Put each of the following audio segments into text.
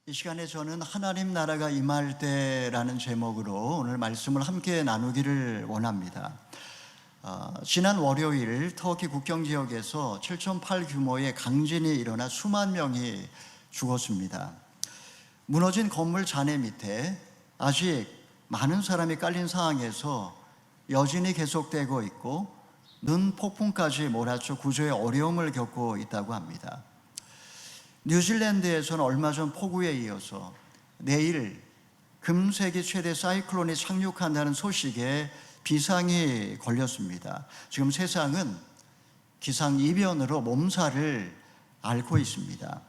이 시간에 저는 하나님 나라가 임할 때라는 제목으로 오늘 말씀을 함께 나누기를 원합니다. 지난 월요일 터키 국경 지역에서 7.8 규모의 강진이 일어나 수만 명이 죽었습니다. 무너진 건물 잔해 밑에 아직 많은 사람이 깔린 상황에서 여진이 계속되고 있고 눈 폭풍까지 몰아쳐 구조에 어려움을 겪고 있다고 합니다. 뉴질랜드에서는 얼마 전 폭우에 이어서 내일 금세기 최대 사이클론이 상륙한다는 소식에 비상이 걸렸습니다. 지금 세상은 기상이변으로 몸살을 앓고 있습니다.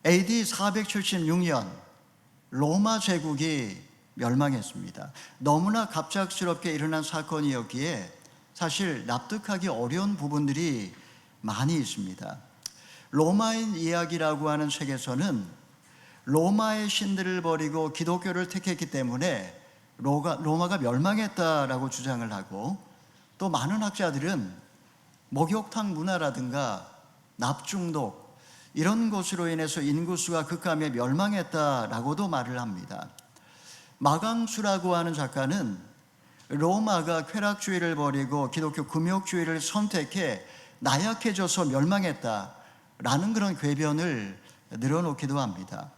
AD 476년 로마 제국이 멸망했습니다. 너무나 갑작스럽게 일어난 사건이었기에 사실 납득하기 어려운 부분들이 많이 있습니다. 로마인 이야기라고 하는 책에서는 로마의 신들을 버리고 기독교를 택했기 때문에 로마가 멸망했다라고 주장을 하고, 또 많은 학자들은 목욕탕 문화라든가 납중독 이런 것으로 인해서 인구수가 급감해 멸망했다라고도 말을 합니다. 마강수라고 하는 작가는 로마가 쾌락주의를 버리고 기독교 금욕주의를 선택해 나약해져서 멸망했다 라는 그런 궤변을 늘어놓기도 합니다.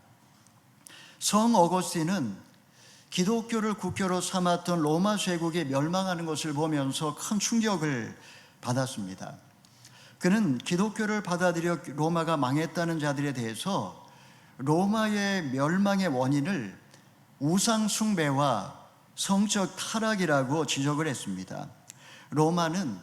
성 어거스틴은 기독교를 국교로 삼았던 로마 제국이 멸망하는 것을 보면서 큰 충격을 받았습니다. 그는 기독교를 받아들여 로마가 망했다는 자들에 대해서 로마의 멸망의 원인을 우상 숭배와 성적 타락이라고 지적을 했습니다. 로마는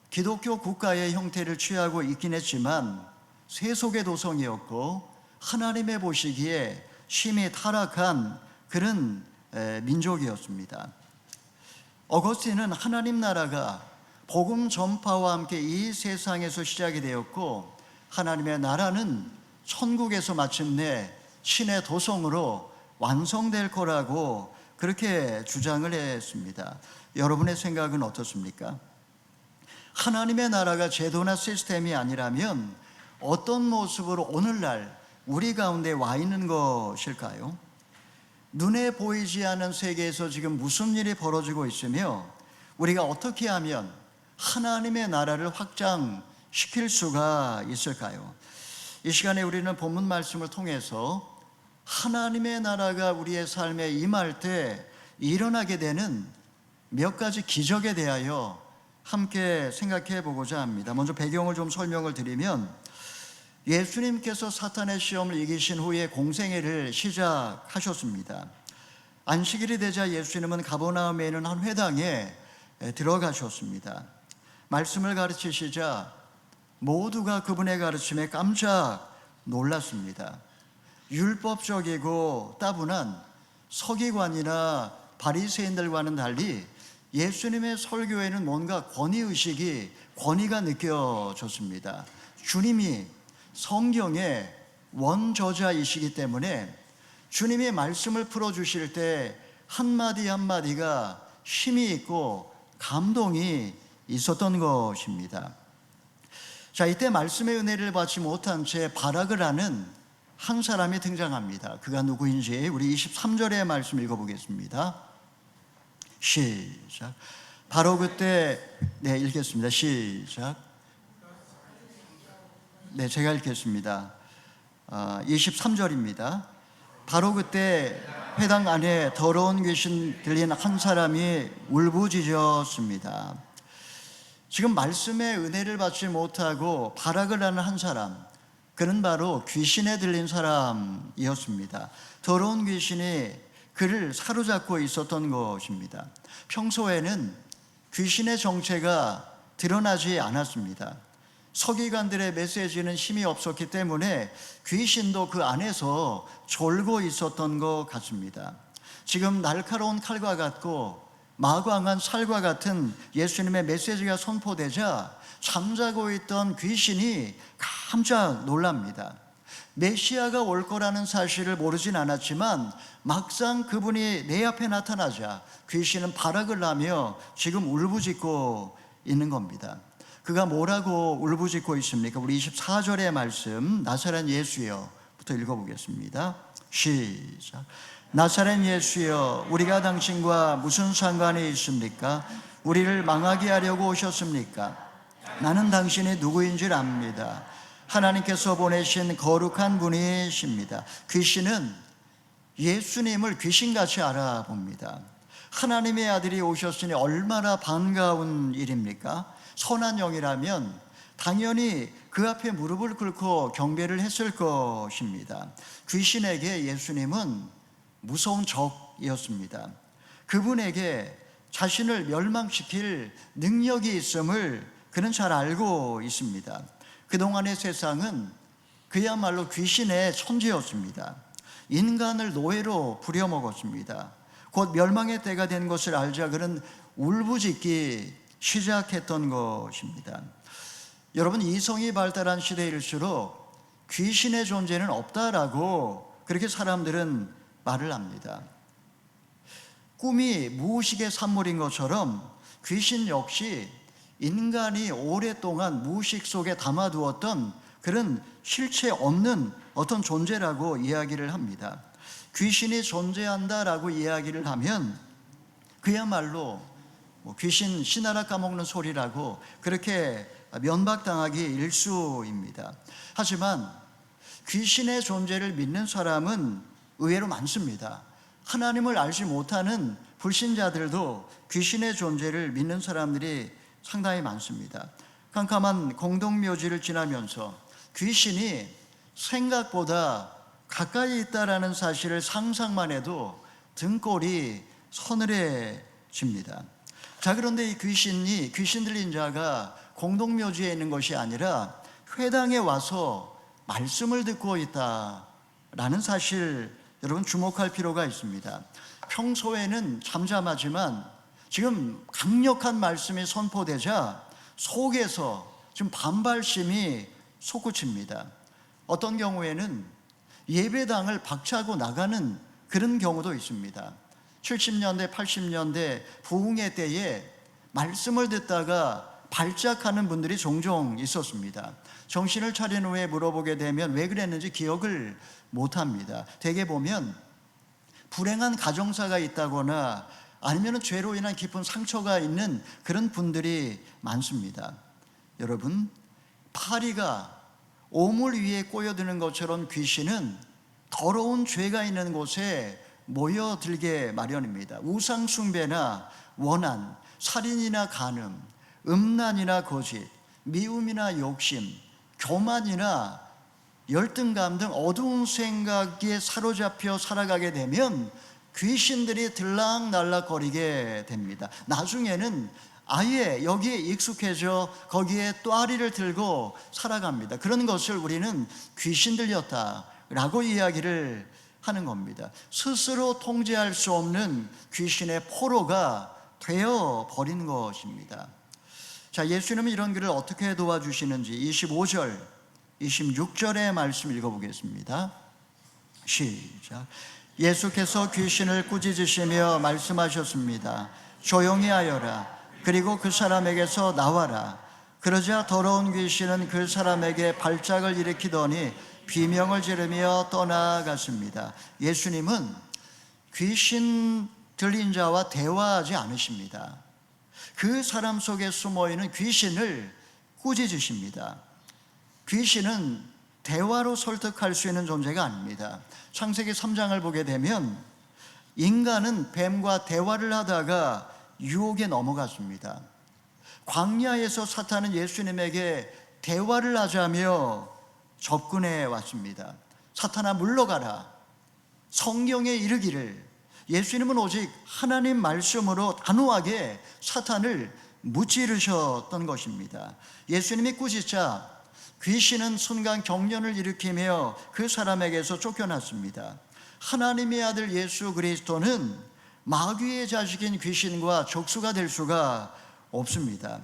기독교 국가의 형태를 취하고 있긴 했지만 세속의 도성이었고 하나님의 보시기에 심히 타락한 그런 민족이었습니다. 어거스틴은 하나님 나라가 복음 전파와 함께 이 세상에서 시작이 되었고, 하나님의 나라는 천국에서 마침내 신의 도성으로 완성될 거라고 그렇게 주장을 했습니다. 여러분의 생각은 어떻습니까? 하나님의 나라가 제도나 시스템이 아니라면 어떤 모습으로 오늘날 우리 가운데 와 있는 것일까요? 눈에 보이지 않는 세계에서 지금 무슨 일이 벌어지고 있으며 우리가 어떻게 하면 하나님의 나라를 확장시킬 수가 있을까요? 이 시간에 우리는 본문 말씀을 통해서 하나님의 나라가 우리의 삶에 임할 때 일어나게 되는 몇 가지 기적에 대하여 함께 생각해 보고자 합니다. 먼저 배경을 좀 설명을 드리면, 예수님께서 사탄의 시험을 이기신 후에 공생애를 시작하셨습니다. 안식일이 되자 예수님은 가버나움에 있는 한 회당에 들어가셨습니다. 말씀을 가르치시자 모두가 그분의 가르침에 깜짝 놀랐습니다. 율법적이고 따분한 서기관이나 바리새인들과는 달리 예수님의 설교에는 뭔가 권위가 느껴졌습니다. 주님이 성경의 원저자이시기 때문에 주님이 말씀을 풀어주실 때 한마디 한마디가 힘이 있고 감동이 있었던 것입니다. 자, 이때 말씀의 은혜를 받지 못한 채 발악을 하는 한 사람이 등장합니다. 그가 누구인지 우리 23절의 말씀 읽어보겠습니다. 시작. 바로 그때 읽겠습니다. 시작. 제가 읽겠습니다. 23절입니다. 바로 그때 회당 안에 더러운 귀신 들린 한 사람이 울부짖었습니다. 지금 말씀의 은혜를 받지 못하고 발악을 하는 한 사람, 그는 바로 귀신에 들린 사람이었습니다. 더러운 귀신이 그를 사로잡고 있었던 것입니다. 평소에는 귀신의 정체가 드러나지 않았습니다. 서기관들의 메시지는 힘이 없었기 때문에 귀신도 그 안에서 졸고 있었던 것 같습니다. 지금 날카로운 칼과 같고 마광한 살과 같은 예수님의 메시지가 선포되자 잠자고 있던 귀신이 깜짝 놀랍니다. 메시아가 올 거라는 사실을 모르진 않았지만 막상 그분이 내 앞에 나타나자 귀신은 발악을 하며 지금 울부짖고 있는 겁니다. 그가 뭐라고 울부짖고 있습니까? 우리 24절의 말씀, 나사렛 예수여 1절부터 읽어보겠습니다. 시작. 나사렛 예수여, 우리가 당신과 무슨 상관이 있습니까? 우리를 망하게 하려고 오셨습니까? 나는 당신이 누구인 줄 압니다. 하나님께서 보내신 거룩한 분이십니다. 귀신은 예수님을 귀신같이 알아봅니다. 하나님의 아들이 오셨으니 얼마나 반가운 일입니까? 선한 영이라면 당연히 그 앞에 무릎을 꿇고 경배를 했을 것입니다. 귀신에게 예수님은 무서운 적이었습니다. 그분에게 자신을 멸망시킬 능력이 있음을 그는 잘 알고 있습니다. 그동안의 세상은 그야말로 귀신의 천지였습니다. 인간을 노예로 부려먹었습니다. 곧 멸망의 때가 된 것을 알자 그는 울부짖기 시작했던 것입니다. 여러분, 이성이 발달한 시대일수록 귀신의 존재는 없다라고 그렇게 사람들은 말을 합니다. 꿈이 무의식의 산물인 것처럼 귀신 역시 인간이 오랫동안 무의식 속에 담아두었던 그런 실체 없는 어떤 존재라고 이야기를 합니다. 귀신이 존재한다라고 이야기를 하면 그야말로 귀신 신하라 까먹는 소리라고 그렇게 면박당하기 일쑤입니다. 하지만 귀신의 존재를 믿는 사람은 의외로 많습니다. 하나님을 알지 못하는 불신자들도 귀신의 존재를 믿는 사람들이 상당히 많습니다. 캄캄한 공동묘지를 지나면서 귀신이 생각보다 가까이 있다라는 사실을 상상만 해도 등골이 서늘해집니다. 자, 그런데 이 귀신 들린 자가 공동묘지에 있는 것이 아니라 회당에 와서 말씀을 듣고 있다라는 사실, 여러분 주목할 필요가 있습니다. 평소에는 잠잠하지만 지금 강력한 말씀이 선포되자 속에서 지금 반발심이 솟구칩니다. 어떤 경우에는 예배당을 박차고 나가는 그런 경우도 있습니다. 70년대, 80년대 부흥회 때에 말씀을 듣다가 발작하는 분들이 종종 있었습니다. 정신을 차린 후에 물어보게 되면 왜 그랬는지 기억을 못합니다. 대개 보면 불행한 가정사가 있다거나 아니면 죄로 인한 깊은 상처가 있는 그런 분들이 많습니다. 여러분, 파리가 오물 위에 꼬여드는 것처럼 귀신은 더러운 죄가 있는 곳에 모여들게 마련입니다. 우상 숭배나 원한, 살인이나 간음, 음란이나 거짓, 미움이나 욕심, 교만이나 열등감 등 어두운 생각에 사로잡혀 살아가게 되면 귀신들이 들락날락거리게 됩니다. 나중에는 아예 여기에 익숙해져 거기에 또아리를 들고 살아갑니다. 그런 것을 우리는 귀신 들렸다라고 이야기를 하는 겁니다. 스스로 통제할 수 없는 귀신의 포로가 되어버린 것입니다. 자, 예수님은 이런 글을 어떻게 도와주시는지 25절, 26절의 말씀 읽어보겠습니다. 시작. 예수께서 귀신을 꾸짖으시며 말씀하셨습니다. 조용히 하여라. 그리고 그 사람에게서 나와라. 그러자 더러운 귀신은 그 사람에게 발작을 일으키더니 비명을 지르며 떠나갔습니다. 예수님은 귀신 들린 자와 대화하지 않으십니다. 그 사람 속에 숨어있는 귀신을 꾸짖으십니다. 귀신은 대화로 설득할 수 있는 존재가 아닙니다. 창세기 3장을 보게 되면 인간은 뱀과 대화를 하다가 유혹에 넘어갔습니다. 광야에서 사탄은 예수님에게 대화를 하자며 접근해 왔습니다. 사탄아 물러가라. 성경에 이르기를, 예수님은 오직 하나님 말씀으로 단호하게 사탄을 무찌르셨던 것입니다. 예수님이 꾸짖자 귀신은 순간 경련을 일으키며 그 사람에게서 쫓겨났습니다. 하나님의 아들 예수 그리스도는 마귀의 자식인 귀신과 적수가 될 수가 없습니다.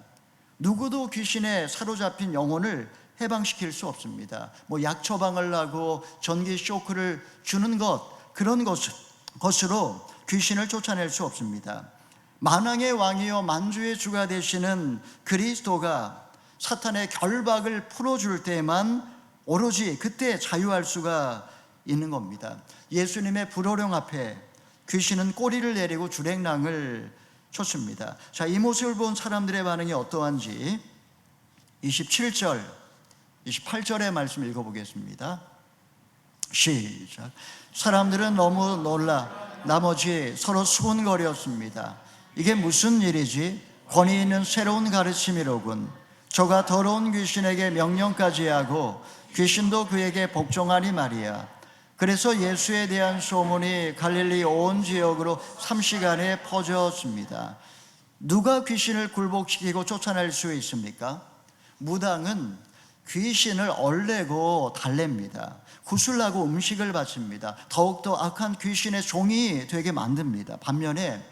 누구도 귀신에 사로잡힌 영혼을 해방시킬 수 없습니다. 약 처방을 하고 전기 쇼크를 주는 그런 것으로 귀신을 쫓아낼 수 없습니다. 만왕의 왕이요 만주의 주가 되시는 그리스도가 사탄의 결박을 풀어줄 때만 오로지 그때 자유할 수가 있는 겁니다. 예수님의 불호령 앞에 귀신은 꼬리를 내리고 주랭랑을 쳤습니다. 자, 이 모습을 본 사람들의 반응이 어떠한지 27절, 28절의 말씀 읽어보겠습니다. 시작. 사람들은 너무 놀라 나머지 서로 수군거렸습니다. 이게 무슨 일이지? 권위 있는 새로운 가르침이로군. 저가 더러운 귀신에게 명령까지 하고 귀신도 그에게 복종하니 말이야. 그래서 예수에 대한 소문이 갈릴리 온 지역으로 3시간에 퍼졌습니다. 누가 귀신을 굴복시키고 쫓아낼 수 있습니까? 무당은 귀신을 얼레고 달랩니다. 구슬하고 음식을 바칩니다. 더욱더 악한 귀신의 종이 되게 만듭니다. 반면에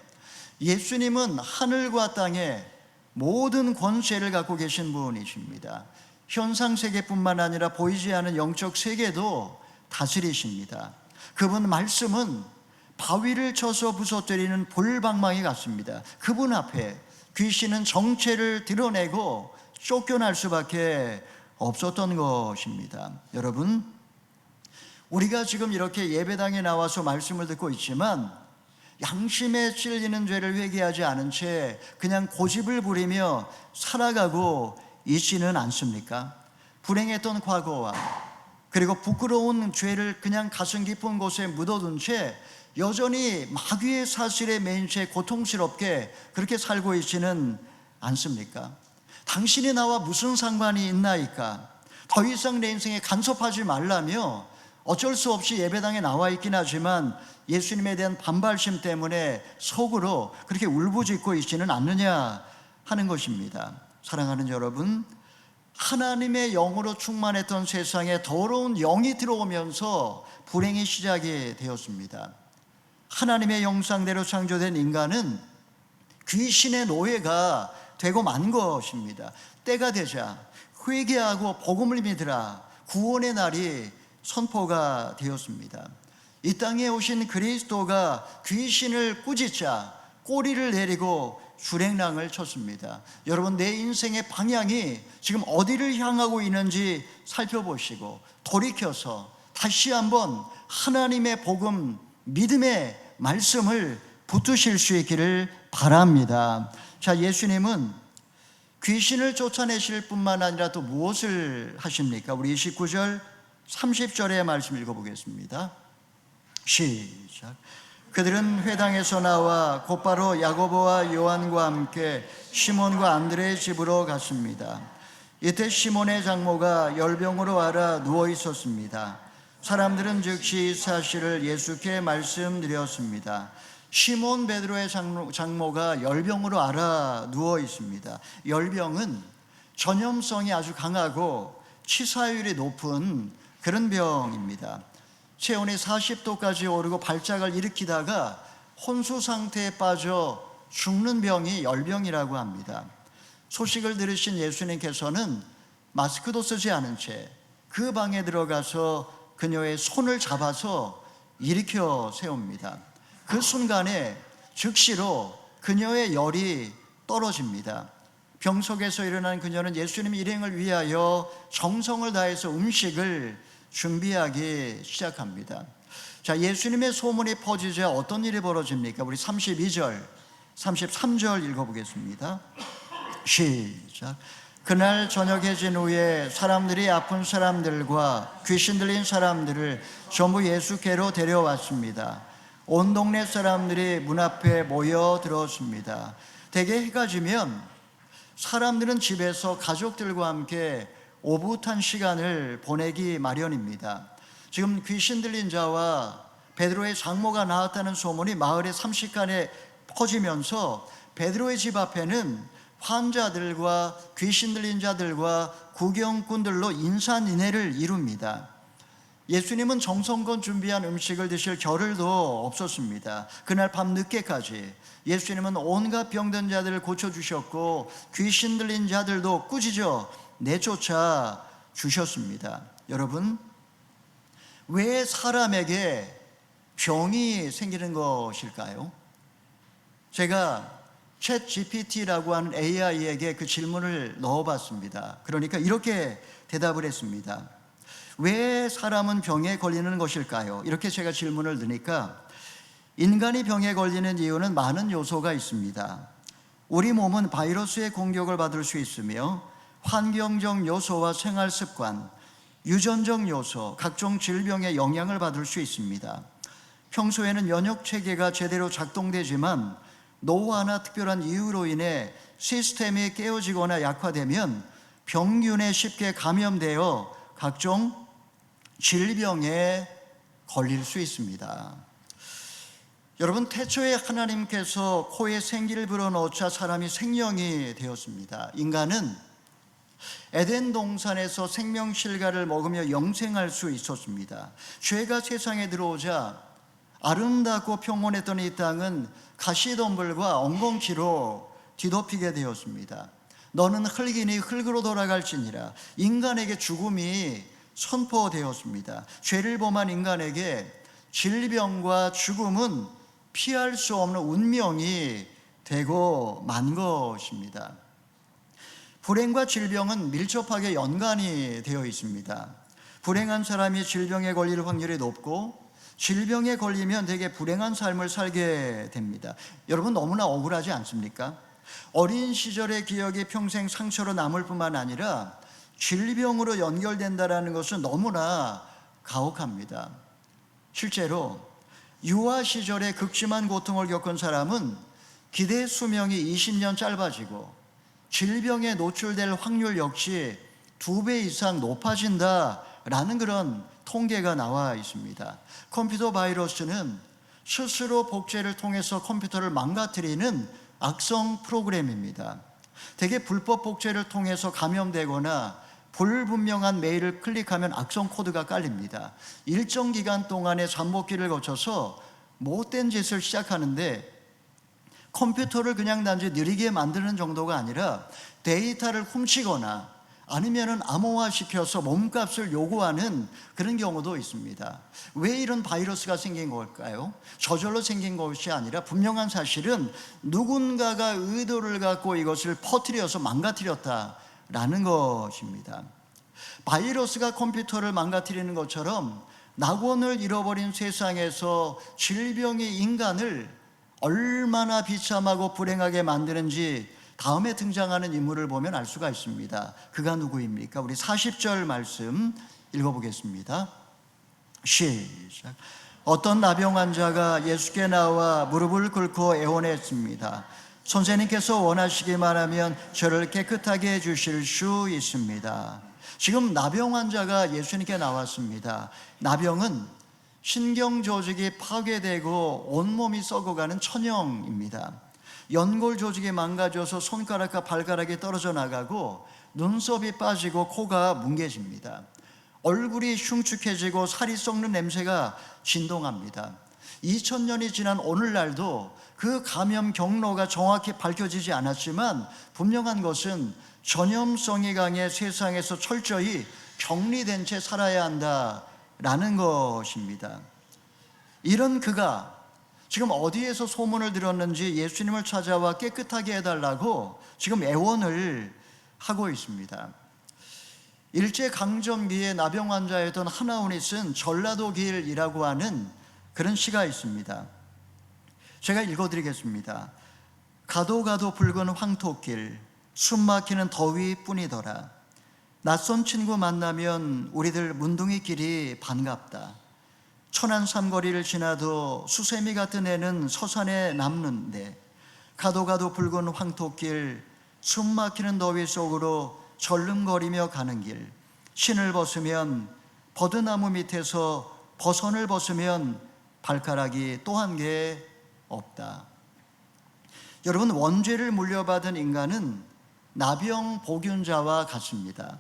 예수님은 하늘과 땅에 모든 권세를 갖고 계신 분이십니다. 현상세계뿐만 아니라 보이지 않은 영적 세계도 다스리십니다. 그분 말씀은 바위를 쳐서 부서뜨리는 불방망이 같습니다. 그분 앞에 귀신은 정체를 드러내고 쫓겨날 수밖에 없었던 것입니다. 여러분, 우리가 지금 이렇게 예배당에 나와서 말씀을 듣고 있지만 양심에 찔리는 죄를 회개하지 않은 채 그냥 고집을 부리며 살아가고 있지는 않습니까? 불행했던 과거와 그리고 부끄러운 죄를 그냥 가슴 깊은 곳에 묻어둔 채 여전히 마귀의 사슬에 매인 채 고통스럽게 그렇게 살고 있지는 않습니까? 당신이 나와 무슨 상관이 있나이까? 더 이상 내 인생에 간섭하지 말라며 어쩔 수 없이 예배당에 나와 있긴 하지만 예수님에 대한 반발심 때문에 속으로 그렇게 울부짖고 있지는 않느냐 하는 것입니다. 사랑하는 여러분, 하나님의 영으로 충만했던 세상에 더러운 영이 들어오면서 불행이 시작이 되었습니다. 하나님의 영상대로 창조된 인간은 귀신의 노예가 되고 만 것입니다. 때가 되자 회개하고 복음을 믿으라 구원의 날이 선포가 되었습니다. 이 땅에 오신 그리스도가 귀신을 꾸짖자 꼬리를 내리고 주랭랑을 쳤습니다. 여러분, 내 인생의 방향이 지금 어디를 향하고 있는지 살펴보시고 돌이켜서 다시 한번 하나님의 복음, 믿음의 말씀을 붙드실 수 있기를 바랍니다. 자, 예수님은 귀신을 쫓아내실 뿐만 아니라 또 무엇을 하십니까? 우리 29절 30절의 말씀 읽어보겠습니다. 시작. 그들은 회당에서 나와 곧바로 야고보와 요한과 함께 시몬과 안드레의 집으로 갔습니다. 이때 시몬의 장모가 열병으로 앓아 누워 있었습니다. 사람들은 즉시 이 사실을 예수께 말씀드렸습니다. 시몬 베드로의 장모가 열병으로 앓아 누워 있습니다. 열병은 전염성이 아주 강하고 치사율이 높은 그런 병입니다. 체온이 40도까지 오르고 발작을 일으키다가 혼수 상태에 빠져 죽는 병이 열병이라고 합니다. 소식을 들으신 예수님께서는 마스크도 쓰지 않은 채 그 방에 들어가서 그녀의 손을 잡아서 일으켜 세웁니다. 그 순간에 즉시로 그녀의 열이 떨어집니다. 병 속에서 일어난 그녀는 예수님 일행을 위하여 정성을 다해서 음식을 준비하기 시작합니다. 자, 예수님의 소문이 퍼지자 어떤 일이 벌어집니까? 우리 32절, 33절 읽어보겠습니다. 시작. 그날 저녁해진 후에 사람들이 아픈 사람들과 귀신 들린 사람들을 전부 예수께로 데려왔습니다. 온 동네 사람들이 문 앞에 모여 들었습니다. 대개 해가 지면 사람들은 집에서 가족들과 함께 오붓한 시간을 보내기 마련입니다. 지금 귀신 들린 자와 베드로의 장모가 나왔다는 소문이 마을에 삼식간에 퍼지면서 베드로의 집 앞에는 환자들과 귀신 들린 자들과 구경꾼들로 인산인해를 이룹니다. 예수님은 정성껏 준비한 음식을 드실 겨를도 없었습니다. 그날 밤 늦게까지 예수님은 온갖 병든 자들을 고쳐주셨고 귀신 들린 자들도 꾸짖어 내쫓아 주셨습니다. 여러분, 왜 사람에게 병이 생기는 것일까요? 제가 챗 GPT라고 하는 AI에게 그 질문을 넣어봤습니다. 그러니까 이렇게 대답을 했습니다. 왜 사람은 병에 걸리는 것일까요? 이렇게 제가 질문을 드니까 인간이 병에 걸리는 이유는 많은 요소가 있습니다. 우리 몸은 바이러스의 공격을 받을 수 있으며 환경적 요소와 생활 습관, 유전적 요소, 각종 질병의 영향을 받을 수 있습니다. 평소에는 면역 체계가 제대로 작동되지만 노화나 특별한 이유로 인해 시스템이 깨어지거나 약화되면 병균에 쉽게 감염되어 각종 질병에 걸릴 수 있습니다. 여러분, 태초에 하나님께서 코에 생기를 불어넣자 사람이 생명이 되었습니다. 인간은 에덴 동산에서 생명실과를 먹으며 영생할 수 있었습니다. 죄가 세상에 들어오자 아름답고 평온했던 이 땅은 가시덤불과 엉겅퀴로 뒤덮이게 되었습니다. 너는 흙이니 흙으로 돌아갈지니라. 인간에게 죽음이 선포되었습니다. 죄를 범한 인간에게 질병과 죽음은 피할 수 없는 운명이 되고 만 것입니다. 불행과 질병은 밀접하게 연관이 되어 있습니다. 불행한 사람이 질병에 걸릴 확률이 높고 질병에 걸리면 되게 불행한 삶을 살게 됩니다. 여러분, 너무나 억울하지 않습니까? 어린 시절의 기억이 평생 상처로 남을 뿐만 아니라 질병으로 연결된다는 것은 너무나 가혹합니다. 실제로 유아 시절에 극심한 고통을 겪은 사람은 기대 수명이 20년 짧아지고 질병에 노출될 확률 역시 2배 이상 높아진다라는 그런 통계가 나와 있습니다. 컴퓨터 바이러스는 스스로 복제를 통해서 컴퓨터를 망가뜨리는 악성 프로그램입니다. 대개 불법 복제를 통해서 감염되거나 불분명한 메일을 클릭하면 악성 코드가 깔립니다. 일정 기간 동안의 잠복기를 거쳐서 못된 짓을 시작하는데 컴퓨터를 그냥 단지 느리게 만드는 정도가 아니라 데이터를 훔치거나 아니면은 암호화시켜서 몸값을 요구하는 그런 경우도 있습니다. 왜 이런 바이러스가 생긴 걸까요? 저절로 생긴 것이 아니라 분명한 사실은 누군가가 의도를 갖고 이것을 퍼뜨려서 망가뜨렸다라는 것입니다. 바이러스가 컴퓨터를 망가뜨리는 것처럼 낙원을 잃어버린 세상에서 질병이 인간을 얼마나 비참하고 불행하게 만드는지 다음에 등장하는 인물을 보면 알 수가 있습니다. 그가 누구입니까? 우리 40절 말씀 읽어보겠습니다. 시작. 어떤 나병 환자가 예수께 나와 무릎을 꿇고 애원했습니다. 선생님께서 원하시기만 하면 저를 깨끗하게 해주실 수 있습니다. 지금 나병 환자가 예수님께 나왔습니다. 나병은 신경 조직이 파괴되고 온몸이 썩어가는 천형입니다. 연골 조직이 망가져서 손가락과 발가락이 떨어져 나가고 눈썹이 빠지고 코가 뭉개집니다. 얼굴이 흉측해지고 살이 썩는 냄새가 진동합니다. 2000년이 지난 오늘날도 그 감염 경로가 정확히 밝혀지지 않았지만 분명한 것은 전염성이 강해 세상에서 철저히 격리된 채 살아야 한다라는 것입니다. 이런 그가 지금 어디에서 소문을 들었는지 예수님을 찾아와 깨끗하게 해달라고 지금 애원을 하고 있습니다. 일제강점기에 나병 환자였던 하나운이 쓴 전라도 길이라고 하는 그런 시가 있습니다. 제가 읽어드리겠습니다. 가도 가도 붉은 황토길 숨막히는 더위뿐이더라. 낯선 친구 만나면 우리들 문둥이 길이 반갑다. 천안 삼거리를 지나도 수세미 같은 애는 서산에 남는데 가도 가도 붉은 황토길 숨막히는 더위 속으로 절름거리며 가는 길 신을 벗으면 버드나무 밑에서 버선을 벗으면 발가락이 또 한 개 없다. 여러분, 원죄를 물려받은 인간은 나병 보균자와 같습니다.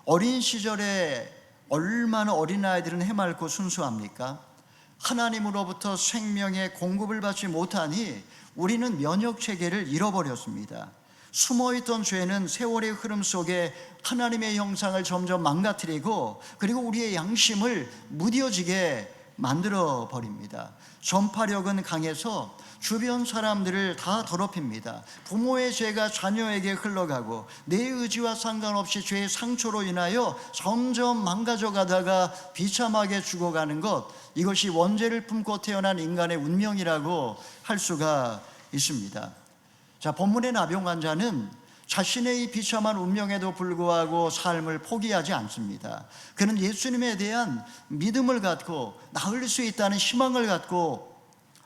어린 시절에 얼마나 어린아이들은 해맑고 순수합니까? 하나님으로부터 생명의 공급을 받지 못하니 우리는 면역체계를 잃어버렸습니다. 숨어있던 죄는 세월의 흐름 속에 하나님의 형상을 점점 망가뜨리고 그리고 우리의 양심을 무뎌지게 만들어 버립니다. 전파력은 강해서 주변 사람들을 다 더럽힙니다. 부모의 죄가 자녀에게 흘러가고 내 의지와 상관없이 죄의 상처로 인하여 점점 망가져 가다가 비참하게 죽어가는 것, 이것이 원죄를 품고 태어난 인간의 운명이라고 할 수가 있습니다. 자, 본문의 나병 환자는 자신의 이 비참한 운명에도 불구하고 삶을 포기하지 않습니다. 그는 예수님에 대한 믿음을 갖고 나을 수 있다는 희망을 갖고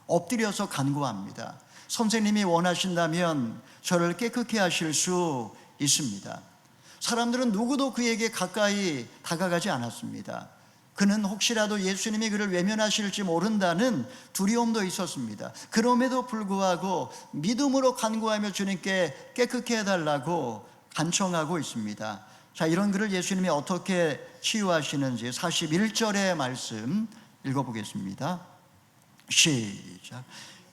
엎드려서 간구합니다. 선생님이 원하신다면 저를 깨끗게 하실 수 있습니다. 사람들은 누구도 그에게 가까이 다가가지 않았습니다. 그는 혹시라도 예수님이 그를 외면하실지 모른다는 두려움도 있었습니다. 그럼에도 불구하고 믿음으로 간구하며 주님께 깨끗게 해달라고 간청하고 있습니다. 자, 이런 글을 예수님이 어떻게 치유하시는지 41절의 말씀 읽어보겠습니다. 시작.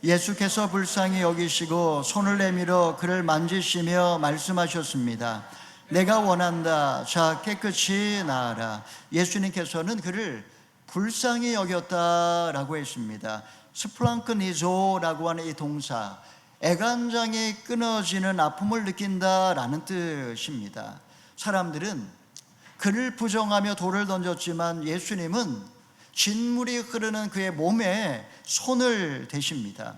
예수께서 불쌍히 여기시고 손을 내밀어 그를 만지시며 말씀하셨습니다. 내가 원한다. 자, 깨끗이 나아라. 예수님께서는 그를 불쌍히 여겼다라고 했습니다. 스플랑크니조라고 하는 이 동사, 애간장이 끊어지는 아픔을 느낀다라는 뜻입니다. 사람들은 그를 부정하며 돌을 던졌지만 예수님은 진물이 흐르는 그의 몸에 손을 대십니다.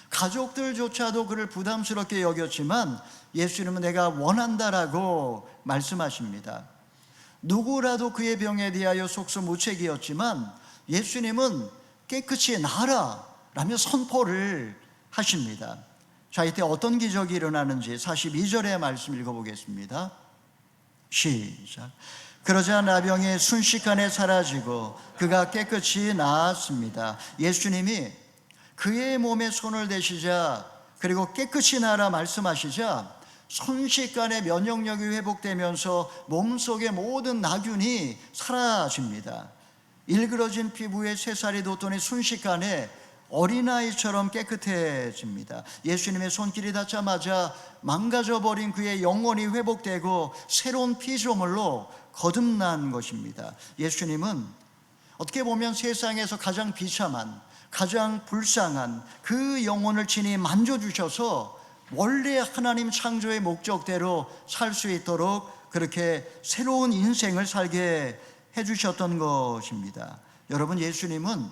가족들조차도 그를 부담스럽게 여겼지만 예수님은 내가 원한다라고 말씀하십니다. 누구라도 그의 병에 대하여 속수무책이었지만 예수님은 깨끗이 나아라 라며 선포를 하십니다. 자, 이때 어떤 기적이 일어나는지 42절의 말씀 읽어보겠습니다. 시작. 그러자 나병이 순식간에 사라지고 그가 깨끗이 나았습니다. 예수님이 그의 몸에 손을 대시자, 그리고 깨끗이 나라 말씀하시자 순식간에 면역력이 회복되면서 몸속의 모든 나균이 사라집니다. 일그러진 피부에 새살이 돋더니 순식간에 어린아이처럼 깨끗해집니다. 예수님의 손길이 닿자마자 망가져버린 그의 영혼이 회복되고 새로운 피조물로 거듭난 것입니다. 예수님은 어떻게 보면 세상에서 가장 비참한, 가장 불쌍한 그 영혼을 친히 만져주셔서 원래 하나님 창조의 목적대로 살 수 있도록 그렇게 새로운 인생을 살게 해주셨던 것입니다. 여러분, 예수님은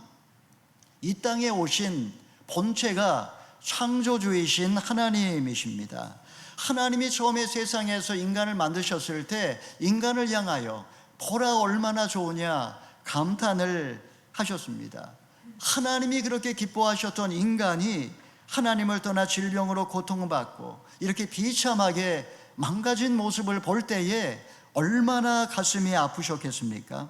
이 땅에 오신 본체가 창조주이신 하나님이십니다. 하나님이 처음에 세상에서 인간을 만드셨을 때 인간을 향하여 보라 얼마나 좋으냐 감탄을 하셨습니다. 하나님이 그렇게 기뻐하셨던 인간이 하나님을 떠나 질병으로 고통받고 이렇게 비참하게 망가진 모습을 볼 때에 얼마나 가슴이 아프셨겠습니까?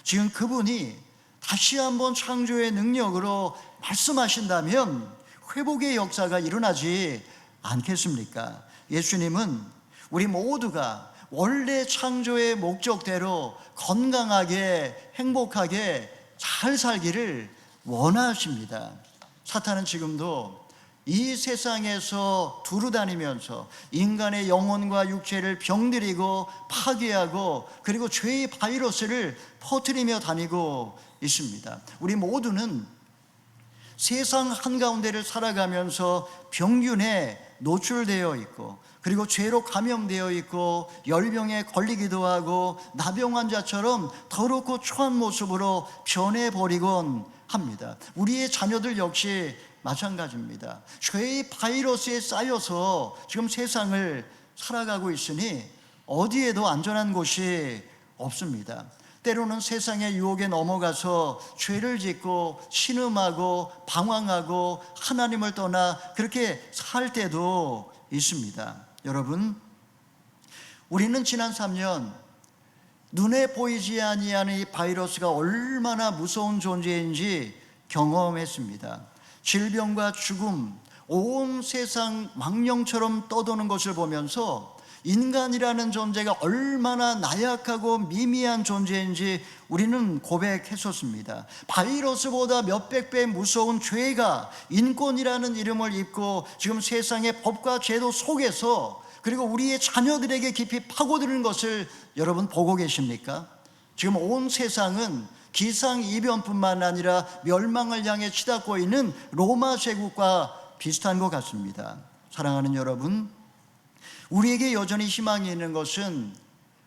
지금 그분이 다시 한번 창조의 능력으로 말씀하신다면 회복의 역사가 일어나지 않겠습니까? 예수님은 우리 모두가 원래 창조의 목적대로 건강하게 행복하게 잘 살기를 원하십니다. 사탄은 지금도 이 세상에서 두루다니면서 인간의 영혼과 육체를 병들이고 파괴하고 그리고 죄의 바이러스를 퍼뜨리며 다니고 있습니다. 우리 모두는 세상 한가운데를 살아가면서 병균에 노출되어 있고 그리고 죄로 감염되어 있고 열병에 걸리기도 하고 나병 환자처럼 더럽고 초한 모습으로 변해버리곤 합니다. 우리의 자녀들 역시 마찬가지입니다. 죄의 바이러스에 쌓여서 지금 세상을 살아가고 있으니 어디에도 안전한 곳이 없습니다. 때로는 세상의 유혹에 넘어가서 죄를 짓고 신음하고 방황하고 하나님을 떠나 그렇게 살 때도 있습니다. 여러분, 우리는 지난 3년 눈에 보이지 아니하는 이 바이러스가 얼마나 무서운 존재인지 경험했습니다. 질병과 죽음, 온 세상 망령처럼 떠도는 것을 보면서 인간이라는 존재가 얼마나 나약하고 미미한 존재인지 우리는 고백했었습니다. 바이러스보다 몇백 배 무서운 죄가 인권이라는 이름을 입고 지금 세상의 법과 제도 속에서 그리고 우리의 자녀들에게 깊이 파고드는 것을 여러분 보고 계십니까? 지금 온 세상은 기상이변뿐만 아니라 멸망을 향해 치닫고 있는 로마 제국과 비슷한 것 같습니다. 사랑하는 여러분, 우리에게 여전히 희망이 있는 것은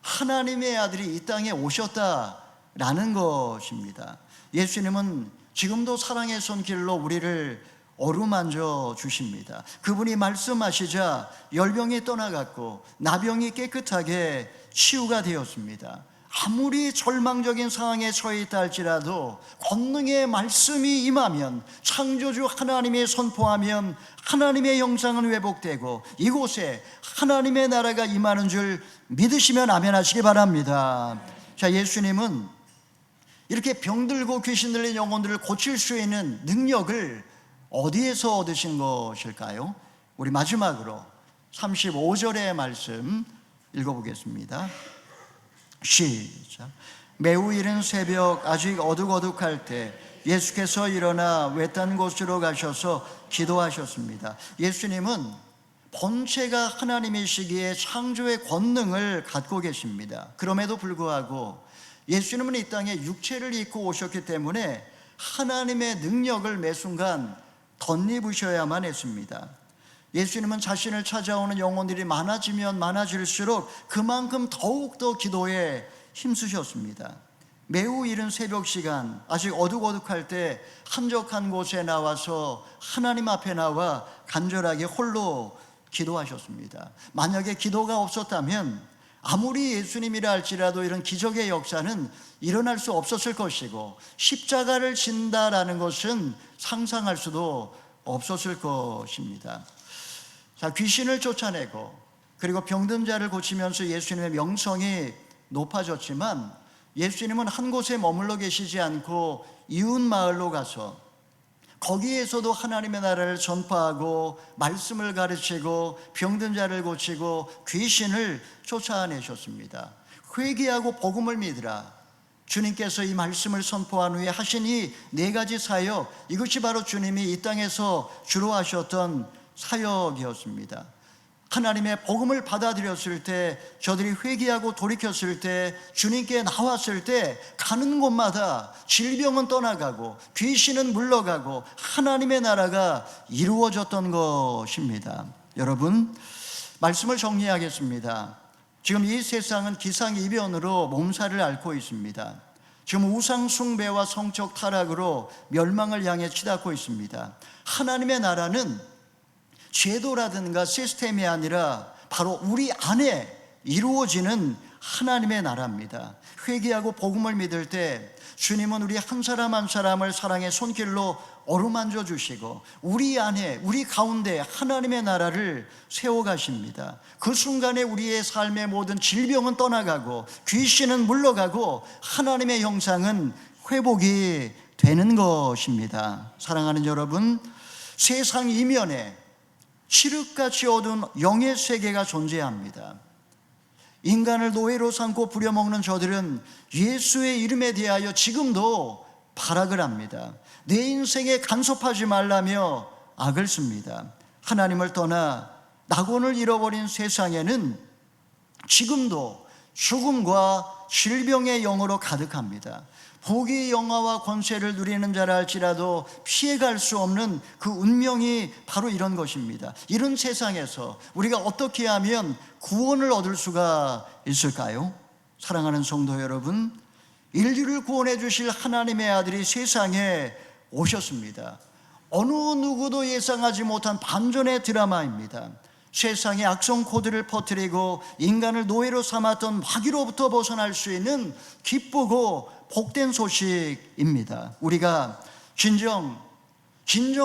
하나님의 아들이 이 땅에 오셨다라는 것입니다. 예수님은 지금도 사랑의 손길로 우리를 어루만져 주십니다. 그분이 말씀하시자 열병이 떠나갔고 나병이 깨끗하게 치유가 되었습니다. 아무리 절망적인 상황에 처해 있다 할지라도 권능의 말씀이 임하면, 창조주 하나님이 선포하면 하나님의 영광은 회복되고 이곳에 하나님의 나라가 임하는 줄 믿으시면 아멘 하시기 바랍니다. 자, 예수님은 이렇게 병들고 귀신 들린 영혼들을 고칠 수 있는 능력을 어디에서 얻으신 것일까요? 우리 마지막으로 35절의 말씀 읽어보겠습니다. 시작. 매우 이른 새벽 아직 어둑어둑할 때 예수께서 일어나 외딴 곳으로 가셔서 기도하셨습니다. 예수님은 본체가 하나님이시기에 창조의 권능을 갖고 계십니다. 그럼에도 불구하고 예수님은 이 땅에 육체를 입고 오셨기 때문에 하나님의 능력을 매 순간 덧입으셔야만 했습니다. 예수님은 자신을 찾아오는 영혼들이 많아지면 많아질수록 그만큼 더욱더 기도에 힘쓰셨습니다. 매우 이른 새벽 시간 아직 어둑어둑할 때 한적한 곳에 나와서 하나님 앞에 나와 간절하게 홀로 기도하셨습니다. 만약에 기도가 없었다면 아무리 예수님이라 할지라도 이런 기적의 역사는 일어날 수 없었을 것이고 십자가를 진다라는 것은 상상할 수도 없었을 것입니다. 자, 귀신을 쫓아내고 그리고 병든 자를 고치면서 예수님의 명성이 높아졌지만 예수님은 한 곳에 머물러 계시지 않고 이웃 마을로 가서 거기에서도 하나님의 나라를 전파하고 말씀을 가르치고 병든 자를 고치고 귀신을 쫓아내셨습니다. 회개하고 복음을 믿으라. 주님께서 이 말씀을 선포한 후에 하신 이 네 가지 사역, 이것이 바로 주님이 이 땅에서 주로 하셨던 사역이었습니다. 하나님의 복음을 받아들였을 때, 저들이 회개하고 돌이켰을 때, 주님께 나왔을 때 가는 곳마다 질병은 떠나가고 귀신은 물러가고 하나님의 나라가 이루어졌던 것입니다. 여러분, 말씀을 정리하겠습니다. 지금 이 세상은 기상이변으로 몸살을 앓고 있습니다. 지금 우상 숭배와 성적 타락으로 멸망을 향해 치닫고 있습니다. 하나님의 나라는 제도라든가 시스템이 아니라 바로 우리 안에 이루어지는 하나님의 나라입니다. 회개하고 복음을 믿을 때 주님은 우리 한 사람 한 사람을 사랑의 손길로 어루만져 주시고 우리 안에, 우리 가운데 하나님의 나라를 세워가십니다. 그 순간에 우리의 삶의 모든 질병은 떠나가고 귀신은 물러가고 하나님의 형상은 회복이 되는 것입니다. 사랑하는 여러분, 세상 이면에 칠흑같이 어두운 영의 세계가 존재합니다. 인간을 노예로 삼고 부려먹는 저들은 예수의 이름에 대하여 지금도 발악을 합니다. 내 인생에 간섭하지 말라며 악을 씁니다. 하나님을 떠나 낙원을 잃어버린 세상에는 지금도 죽음과 질병의 영으로 가득합니다. 복의 영화와 권세를 누리는 자라 할지라도 피해갈 수 없는 그 운명이 바로 이런 것입니다. 이런 세상에서 우리가 어떻게 하면 구원을 얻을 수가 있을까요? 사랑하는 성도 여러분, 인류를 구원해 주실 하나님의 아들이 세상에 오셨습니다. 어느 누구도 예상하지 못한 반전의 드라마입니다. 세상에 악성 코드를 퍼뜨리고 인간을 노예로 삼았던 마귀로부터 벗어날 수 있는 기쁘고 복된 소식입니다. 우리가 진정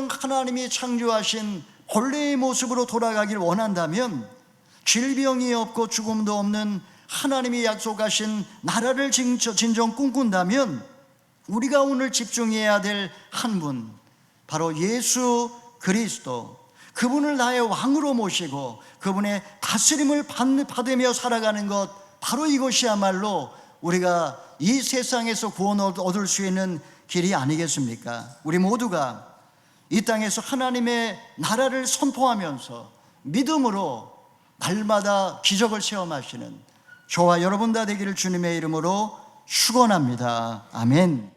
하나님이 창조하신 본래의 모습으로 돌아가길 원한다면, 질병이 없고 죽음도 없는 하나님이 약속하신 나라를 진정 꿈꾼다면 우리가 오늘 집중해야 될 한 분, 바로 예수 그리스도, 그분을 나의 왕으로 모시고 그분의 다스림을 받으며 살아가는 것, 바로 이것이야말로 우리가 이 세상에서 구원을 얻을 수 있는 길이 아니겠습니까? 우리 모두가 이 땅에서 하나님의 나라를 선포하면서 믿음으로 날마다 기적을 체험하시는 저와 여러분 다 되기를 주님의 이름으로 축원합니다. 아멘.